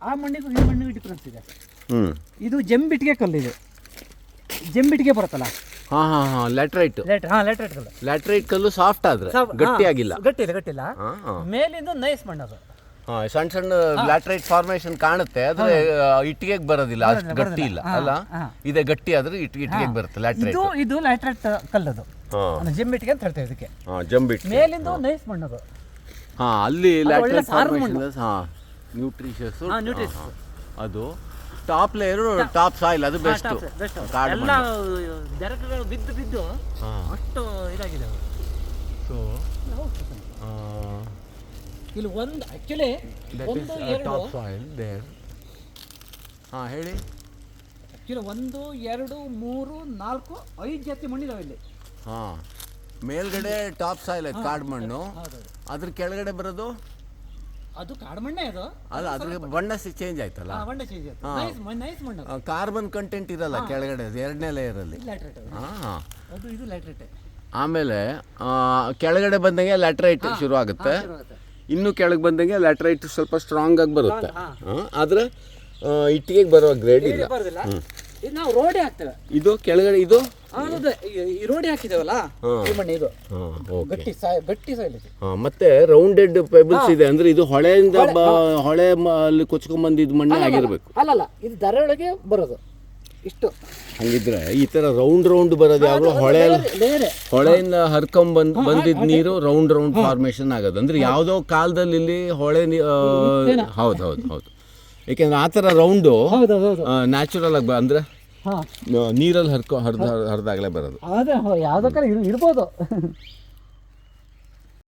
ಆ ಮಣ್ಣಿಗೂ ಈ ಮಣ್ಣಿಗೂ ಡಿಫ್ರೆನ್ಸ್ ಇದೆ. ಇದು ಜಂಬಿಟ್ಟಿಗೆ ಕಲ್ಲು, ಇದು ಜಂಬಿಟ್ಟಿಗೆ ಬರುತ್ತಲ್ಲ. ಲ್ಯಾಟ್ರೈಟ್ ಕಲ್ಲು. ಲ್ಯಾಟ್ರೈಟ್ ಕಲ್ಲು ಸಾಫ್ಟ್ ಆದ್ರೆ ಗಟ್ಟಿಯಾಗಿಲ್ಲ. ಗಟ್ಟಿಲ್ಲ. ಮೇಲಿಂದ ನೈಸ್ ಮಣ್ಣು ಅದು. ಸಣ್ಣ ಸಣ್ಣ ಲ್ಯಾಟ್ರೈಟ್ ಫಾರ್ಮೇಶನ್ ಕಾಣುತ್ತೆ, ಆದ್ರೆ ಇಟ್ಟಿಗೆಗೆ ಬರೋದಿಲ್ಲ, ಅಷ್ಟು ಗಟ್ಟಿ ಇಲ್ಲ ಅಲ್ಲ. ಇದೆ ಗಟ್ಟಿ ಆದ್ರೆ ಇಟ್ಟಿಗೆಗೆ ಬರುತ್ತೆ ಲ್ಯಾಟ್ರೈಟ್. ಇದು ಲ್ಯಾಟ್ರೈಟ್ ಕಲ್ಲದು, ಜಂಬಿಟ್ಟಿಗೆ ಅಂತ ಹೇಳ್ತೇವೆ ಇದಕ್ಕೆ. ಜಂಬಿಟ್ ಮೇಲಿಂದ ನೈಸ್ ಮಣ್ಣು ಅದು. ಅಲ್ಲಿ ಲ್ಯಾಟ್ರೈಟ್ ಫಾರ್ಮೇಶನ್ ನ್ಯೂಟ್ರಿಷಸ್ ಅದು. ಟಾಪ್ ಲೇಯರ್ ಟಾಪ್ ಸಾಯಿಲ್, ಅದು ಬೆಸ್ಟ್. ಎಲ್ಲ ಬೆರಕುಗಳು ಬಿದ್ದು ಅಷ್ಟು ಇದಾಗಿದೆ. ಸೊ ಇಲ್ಲಿ ಒಂದು ಆಕ್ಚುಲಿ ಟಾಪ್ ಸಾಯಿಲ್ ದೇರ್. ಹೇಳಿ. ಆಕ್ಚುಲಿ 1 2 3 4 5 ಜಾತಿ ಮಣ್ಣಿದಾವೆ ಇಲ್ಲಿ. ಮೇಲ್ಗಡೆ ಟಾಪ್ ಸಾಯಿಲ್ ಐತೆ, ಕಾಡು ಮಣ್ಣು. ಅದ್ರ ಕೆಳಗಡೆ ಬರೋದು ಅದು ಕಾಡು ಮಣ್ಣೆ. ಅದು ಅಲ್ಲ, ಅದ್ರ ಬಣ್ಣ ಚೇಂಜ್ ಆಯ್ತಲ್ಲ. ನೈಸ್ ಮಣ್ಣು. ಕಾರ್ಬನ್ ಕಂಟೆಂಟ್ ಇರಲ್ಲ ಕೆಳಗಡೆ, ಎರಡನೇ ಲೇಯರ್ ಅಲ್ಲಿ. ಇದು ಲ್ಯಾಟ್ರೈಟ್. ಆಮೇಲೆ ಕೆಳಗಡೆ ಬಂದಂಗೆ ಲ್ಯಾಟ್ರೈಟ್ ಶುರು ಆಗುತ್ತೆ. ಇನ್ನು ಕೆಳಗೆ ಬಂದಂಗೆ ಲ್ಯಾಟ್ರೈಟ್ ಸ್ವಲ್ಪ ಸ್ಟ್ರಾಂಗ್ ಆಗಿ ಬರುತ್ತೆ. ಆದ್ರೆ ಇಟ್ಟಿಗೆಗೆ ಬರೋ ಗ್ರೇಡ್ ಇಲ್ಲ. ನಾವು ರೋಡೆ ಹಾಕ್ತೇವೆ. ಇದು ಕೆಳಗಡೆ ಇದು ರೋಡೆ ಹಾಕಿದೇವಲ್ಲ, ಈ ಮಣ್ಣು ಇದು ಗಟ್ಟಿ ಸಾಯಿಲ್ ಇದೆ. ಮತ್ತೆ ರೌಂಡೆಡ್ ಪೆಬಲ್ಸ್ ಇದೆ, ಅಂದ್ರೆ ಇದು ಹೊಳೆಯಿಂದ ಹೊಳೆ ಅಲ್ಲಿ ಕೊಚ್ಕೊಂಡ್ ಬಂದಿದ್ ಮಣ್ಣೆ ಆಗಿರ್ಬೇಕು. ಅಲ್ಲಲ್ಲ, ಇದು ದರೊಳಗೆ ಬರೋದು ಹಂಗಿದ್ರೆ ಈ ತರ ರೌಂಡ್ ಬರೋದು ಯಾವ್ದು ಹೊಳೆಯಿಂದ ಹರ್ಕೊಂಡ್ ಬಂದಿದ್ ನೀರು ರೌಂಡ್ ಫಾರ್ಮೇಶನ್ ಆಗೋದು. ಅಂದ್ರೆ ಯಾವ್ದೋ ಕಾಲದಲ್ಲಿ ಇಲ್ಲಿ ಹೊಳೆ ಹೌದು. ಯಾಕೆಂದ್ರೆ ಆ ತರ ರೌಂಡು ನ್ಯಾಚುರಲ್ ಆಗಿ ಅಂದ್ರೆ ನೀರಲ್ಲಿ ಹರಿದಾಗಲೇ ಬರೋದು. ಯಾವ್ದೋ ಇರ್ಬೋದು.